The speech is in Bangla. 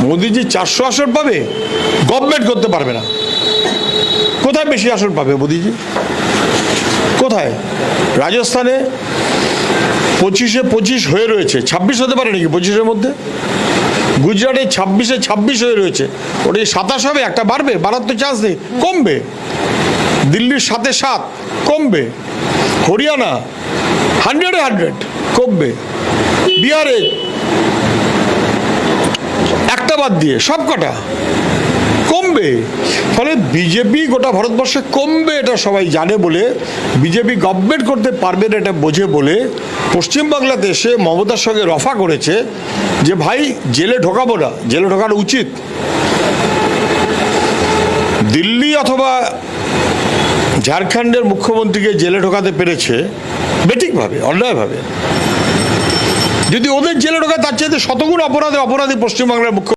মোদিজি 400 আসন পাবে, গভর্নমেন্ট করতে পারবে না। কোথায় বেশি আসন পাবে মোদিজি? কোথায়? রাজস্থানে 25-এ 25 হয়ে রয়েছে, 26 হতে পারে নাকি 25-এর মধ্যে? গুজরাটে 26-এ 26 হয়ে রয়েছে, ওটা 27 হবে, একটা বাড়বে, বাড়ার তো চান্স নেই, কমবে। দিল্লির 7-এ 7 কমবে, হরিয়ানা 100-এ 100 কমবে, বিহারে একটা বাদ দিয়ে সব কটা কমবে। ফলে বিজেপি গোটা ভারতবর্ষে কমবে, এটা সবাই জানে বলে, বিজেপি গভর্নমেন্ট করতে পারবে না এটা বোঝে বলে পশ্চিমবাংলাতে এসে মমতার সঙ্গে রফা করেছে যে ভাই জেলে ঢোকাবো না, জেলে ঢোকানো উচিত। দিল্লি অথবা ঝাড়খণ্ডের মুখ্যমন্ত্রীকে জেলে ঢোকাতে পেরেছে বেঠিকভাবে, অন্যায়ভাবে। যদি ওদের জেলে ঢোকায় তার চাইতে শতগুণ অপরাধী পশ্চিমবাংলার মুখ্য